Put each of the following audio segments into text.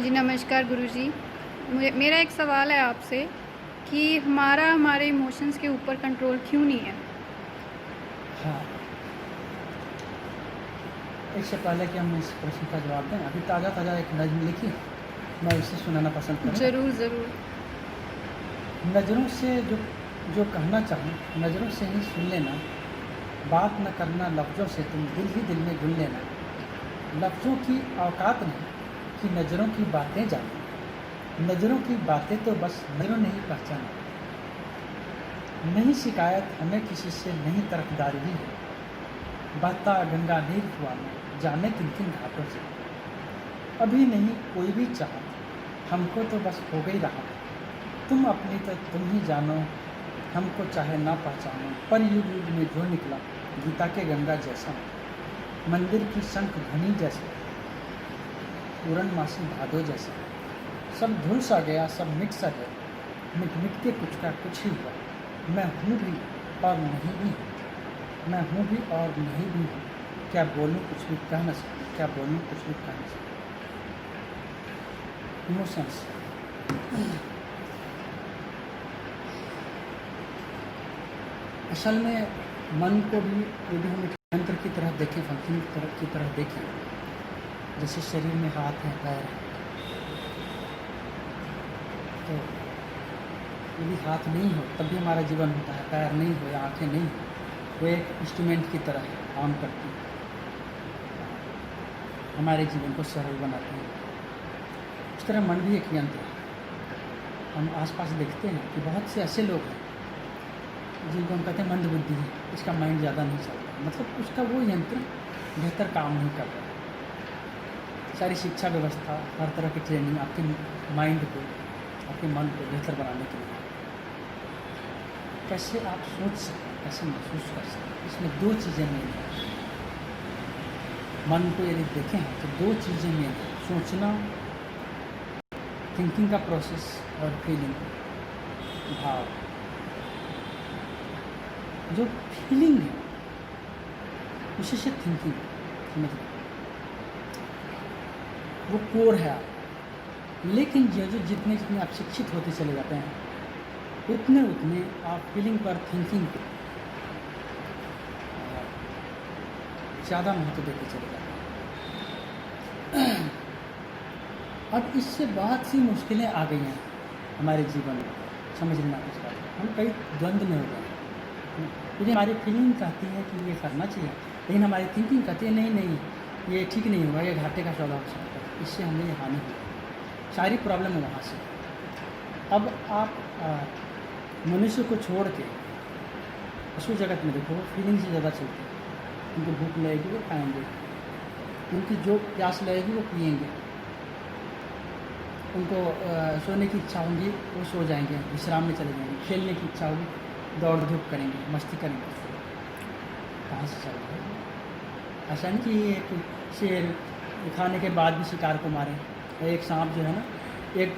जी नमस्कार गुरुजी। मेरा एक सवाल है आपसे कि हमारे इमोशंस के ऊपर कंट्रोल क्यों नहीं है? हाँ, इससे पहले कि हम इस प्रश्न का जवाब दें, अभी ताज़ा एक नज़्म लिखी, मैं उसे सुनाना पसंद करूँगा। ज़रूर ज़रूर। नज़रों से जो कहना चाहूँ, नज़रों से ही सुन लेना, बात न करना लफ्ज़ों से, तुम दिल में घुल लेना। लफ्ज़ों की औकात नहीं कि नज़रों की बातें जानो, नज़रों की बातें तो बस नज़रों ने ही पहचाना। नहीं शिकायत हमें किसी से, नहीं तरफदारी ही है, बहता गंगा नीर हुआ में जाने किन किन घाटों से। अभी नहीं कोई भी चाहत, हमको तो बस हो गई राहत। तुम अपनी तो तुम ही जानो, हमको चाहे ना पहचानो। पर युग युग में जो निकला, गीता के गंगा जैसा, मंदिर की शंख ध्वनि जैसे, पूरनमासी भादो जैसा। सब धुल सा गया, सब मिट सा गया, मिट मिट के कुछ का कुछ ही हुआ। मैं हूँ भी और नहीं भी हूँ, मैं हूँ भी और नहीं भी हूँ। क्या बोलूँ कुछ भी कह न सकूँ, क्या बोलूँ कुछ भी कह न सकूँ। इमोशंस असल में मन को भी यदि हम एक यंत्र की तरह देखें, फंक्शन की तरह देखें, जैसे शरीर में हाथ है, पैर है, तो यदि हाथ नहीं हो तब भी हमारा जीवन होता है, पैर नहीं हो या आँखें नहीं हो, वो एक इंस्ट्रूमेंट की तरह काम करती हैं, हमारे जीवन को सरल बनाती हैं। इस तरह मन भी एक यंत्र है। हम आसपास देखते हैं कि बहुत से ऐसे लोग हैं जिनको हम कहते हैं मंदबुद्धि है, इसका माइंड ज़्यादा नहीं चलता, मतलब उसका वो यंत्र बेहतर काम नहीं कर रहा। सारी शिक्षा व्यवस्था, हर तरह की ट्रेनिंग आपके माइंड को, आपके मन को बेहतर बनाने के लिए, कैसे आप सोच सकें, कैसे महसूस कर सकें, इसमें दो चीज़ें मेन हैं। मन को यदि देखें तो दो चीज़ें मेन हैं, सोचना, थिंकिंग का प्रोसेस, और फीलिंग, भाव। जो फीलिंग है उसी से थिंकिंग, समझ लो वो कोर है आप। लेकिन जो जितने आप शिक्षित होते चले जाते हैं, उतने आप फीलिंग पर, थिंकिंग पर ज़्यादा महत्व देते चले जाते हैं। अब इससे बहुत सी मुश्किलें आ गई हैं हमारे जीवन में, समझ लेना इस बात। हम कई द्वंद्व में हो गए हैं, क्योंकि हमारी फीलिंग कहती है कि ये करना चाहिए, लेकिन हमारी थिंकिंग कहती है नहीं ये ठीक नहीं होगा, ये घाटे का सौदा हो सकता है, इससे हमें ये हानि होगी। सारी प्रॉब्लम है वहाँ से। अब आप मनुष्य को छोड़ के पशु जगत में देखो, फीलिंग से ज़्यादा चलते हैं। उनको भूख लगेगी वो खाएंगे, उनकी जो प्यास लगेगी वो पिएंगे, उनको सोने की इच्छा होगी वो सो जाएंगे, विश्राम में चले जाएंगे, खेलने की इच्छा होगी दौड़ धूप करेंगे, मस्ती करेंगे। कहाँ से चल रहा है? ऐसा नहीं कि एक शेर खाने के बाद भी शिकार को मारे, एक सांप जो है ना, एक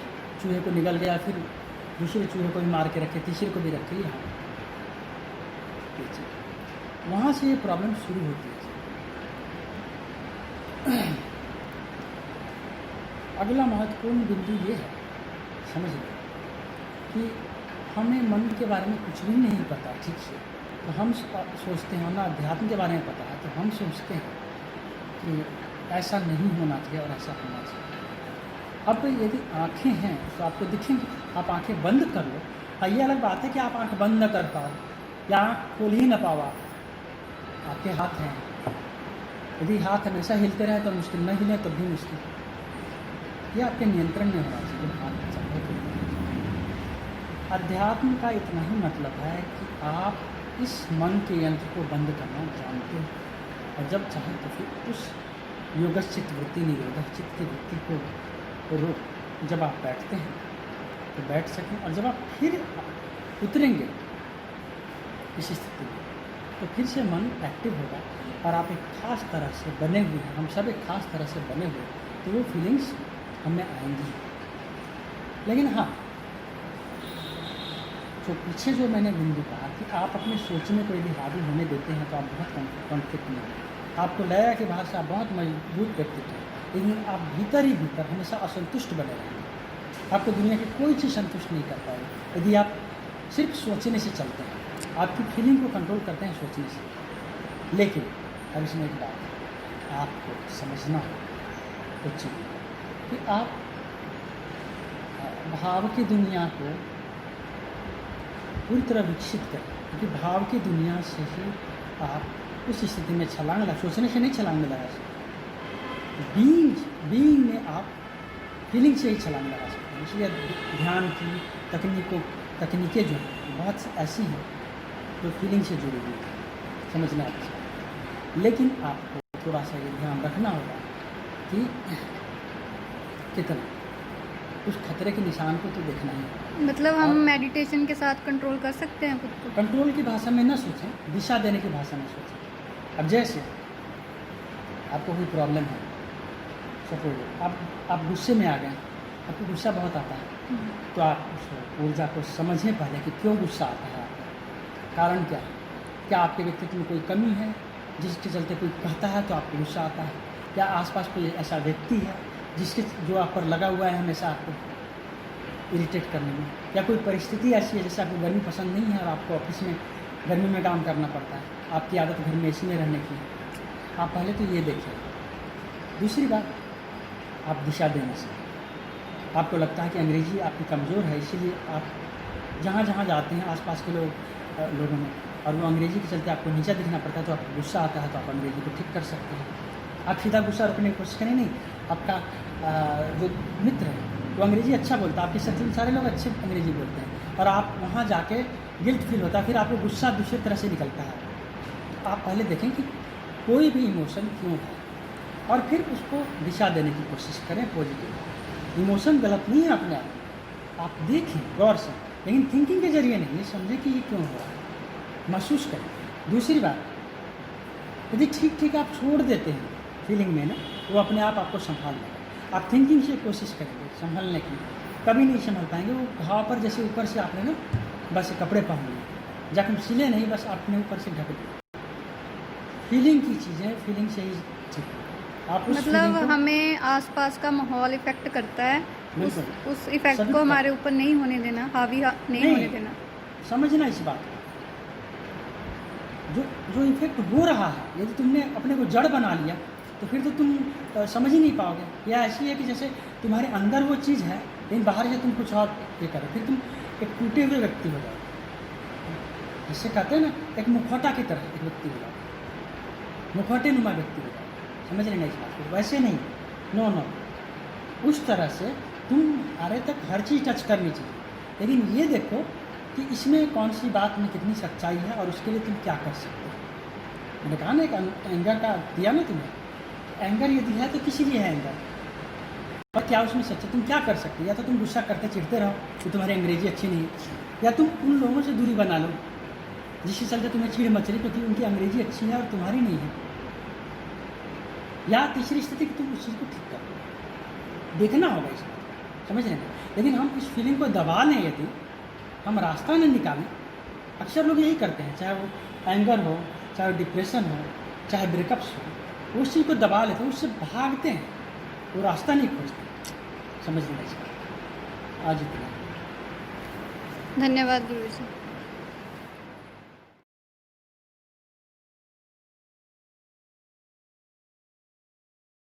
चूहे को निगल गया, फिर दूसरे चूहे को भी मार के रखे, तीसरे को भी रखे। यहाँ वहाँ से ये प्रॉब्लम शुरू होती है। अगला महत्वपूर्ण बिंदु ये है, समझ लो, कि हमें मन के बारे में कुछ भी नहीं पता ठीक से, तो हम सोचते हैं, ना अध्यात्म के बारे में पता है, तो हम सोचते हैं कि ऐसा नहीं होना चाहिए और ऐसा होना चाहिए। अब यदि आँखें हैं तो आपको दिखेंगे, आप आँखें बंद कर लो, ये अलग बात है कि आप आँख बंद न कर पाओ या आँख खोल ही न पाओ। आपके हाथ हैं, यदि हाथ हमेशा हिलते रहे तो मुश्किल, न हिले तो भी मुश्किल। ये आपके नियंत्रण में होना चाहिए जब हाथ चाहे तो। अध्यात्म का इतना ही मतलब है कि आप इस मन के यंत्र को बंद करना जानते हो, और जब चाहें तो फिर उस योगचित वृत्ति, निरोधक चित्त की वृत्ति को रोक, जब आप बैठते हैं तो बैठ सकें, और जब आप फिर उतरेंगे इस स्थिति में तो फिर से मन एक्टिव होगा, और आप एक ख़ास तरह से बने हुए हैं, हम सब एक ख़ास तरह से बने हुए, तो वो फीलिंग्स हमें आएंगी। लेकिन हाँ, जो पीछे जो मैंने बिंदु कहा कि आप अपने सोचने को यदि हावी होने देते हैं तो आप बहुत कॉन्फ्लिक्ट में हैं। आपको लगेगा कि बाहर से आप बहुत मजबूत व्यक्तित्व हैं, लेकिन आप भीतर ही भीतर हमेशा असंतुष्ट बने रहेंगे। आपको दुनिया की कोई चीज़ संतुष्ट नहीं कर पाएगी यदि आप सिर्फ सोचने से चलते हैं। आपकी फीलिंग को कंट्रोल करते हैं सोचने से। लेकिन अब इसमें एक बात है, आपको समझना हो कुछ चीज़ कि आप भाव की दुनिया को पूरी तरह विकसित करें, क्योंकि भाव की दुनिया से ही आप उस स्थिति में छलांग लगा, सोचने से नहीं छलांग लगा सकते। बीइंग में आप फीलिंग से ही छलांग लगा सकते हैं। इसलिए ध्यान की तकनीकें जो हैं बहुत ऐसी हैं जो फीलिंग से जुड़ी हुई हैं, समझना अच्छा। लेकिन आपको थोड़ा सा ये ध्यान रखना होगा कि कितना उस खतरे के निशान को तो देखना ही है। मतलब हम मेडिटेशन के साथ कंट्रोल कर सकते हैं खुद को? कंट्रोल की भाषा में न सोचें, दिशा देने की भाषा में सोचें। अब जैसे आपको कोई प्रॉब्लम है, सपोज आप गुस्से में आ गए, आपको गुस्सा बहुत आता है, तो आप उस ऊर्जा को समझें पहले कि क्यों गुस्सा आता है आपको, कारण क्या है। क्या आपके व्यक्तित्व में कोई कमी है जिसके चलते कोई कहता है तो आपको गुस्सा आता है? या आसपास कोई ऐसा व्यक्ति है जो आप पर लगा हुआ है हमेशा आपको इरिटेट करने में? या कोई परिस्थिति ऐसी है जैसे आपको गर्मी पसंद नहीं है और आपको ऑफिस में गर्मी में काम करना पड़ता है, आपकी आदत घर में एसी में रहने की है। आप पहले तो ये देखिए। दूसरी बात, आप दिशा देने से आपको लगता है कि अंग्रेज़ी आपकी कमज़ोर है, इसीलिए आप जहाँ जहाँ जाते हैं आसपास के लोगों में, और वो अंग्रेज़ी के चलते आपको नीचा दिखना पड़ता है, तो आपको गुस्सा आता है, तो आप अंग्रेज़ी को ठीक कर सकते हैं। आप सीधा गुस्सा रोकने की कोशिश करें, नहीं, आपका जो मित्र है वो अंग्रेज़ी अच्छा बोलता है, आपके साथ सारे लोग अच्छे अंग्रेज़ी बोलते हैं, और आप वहाँ जाके गिल्ट फील होता है, फिर आपको गुस्सा दूसरी तरह से निकलता है। तो आप पहले देखें कि कोई भी इमोशन क्यों है, और फिर उसको दिशा देने की कोशिश करें पॉजिटिव। इमोशन गलत नहीं है अपने आप देखें गौर से, लेकिन थिंकिंग के जरिए नहीं, ये समझें कि ये क्यों हो रहा है, महसूस करें। दूसरी बात, यदि ठीक आप छोड़ देते हैं फीलिंग में ना, वो अपने आप आपको संभाल लेगा। आप थिंकिंग से कोशिश करेंगे संभलने की, कभी नहीं संभल पाएंगे। वो घाव पर जैसे ऊपर से आपने ना बस कपड़े पहन लिए, जख्म सिले नहीं, बस आपने ऊपर से ढक दिया। फीलिंग की चीज़ें फीलिंग से ही ठीक। आप मतलब हमें आसपास का माहौल इफेक्ट करता है, उस इफेक्ट को हमारे ऊपर नहीं होने देना, हावी नहीं होने देना। समझना इस बात को, जो इफेक्ट हो रहा है, यदि तुमने अपने को जड़ बना लिया तो फिर तो तुम समझ ही नहीं पाओगे। या ऐसी है कि जैसे तुम्हारे अंदर वो चीज़ है, लेकिन बाहर से तुम कुछ और ये करो, फिर तुम एक टूटे हुए व्यक्ति हो जाओ। जिससे कहते हैं ना, एक मुखौटा की तरह एक व्यक्ति हो जाओ, मुखौटे नुमा व्यक्ति हो जाओ। समझ लेना इस बात को। वैसे नहीं, नो, उस तरह से तुम्हारे तक हर चीज़ टच करनी चाहिए, लेकिन ये देखो कि इसमें कौन सी बात में कितनी सच्चाई है, और उसके लिए तुम क्या कर सकते हो। मैंने कहा ना, एक एंगर का दिया ना तुम्हें, एंगर यदि है तो किसी लिए है एंगर, और क्या उसमें सच्चाई, तुम क्या कर सकते हो। या तो तुम गुस्सा करते चिढ़ते रहो कि तुम्हारी अंग्रेजी अच्छी नहीं है, या तुम उन लोगों से दूरी बना लो जिसके चलते तुम्हें चिढ़ मच रही क्योंकि उनकी अंग्रेजी अच्छी है और तुम्हारी नहीं है। या तीसरी स्थिति कि तुम उस चीज़ को ठीक कर, देखना होगा इस बात, समझ रहे हैं। लेकिन हम इस फीलिंग को दबा लें, यदि हम रास्ता न निकालें, अक्सर लोग यही करते हैं, चाहे वो एंगर हो, चाहे डिप्रेशन हो, चाहे ब्रेकअप्स हो, उस चीज़ को दबा लेते हैं, उससे भागते हैं, वो रास्ता नहीं खोजते। समझ लेना चाहिए। आज इतना। धन्यवाद गुरु जी।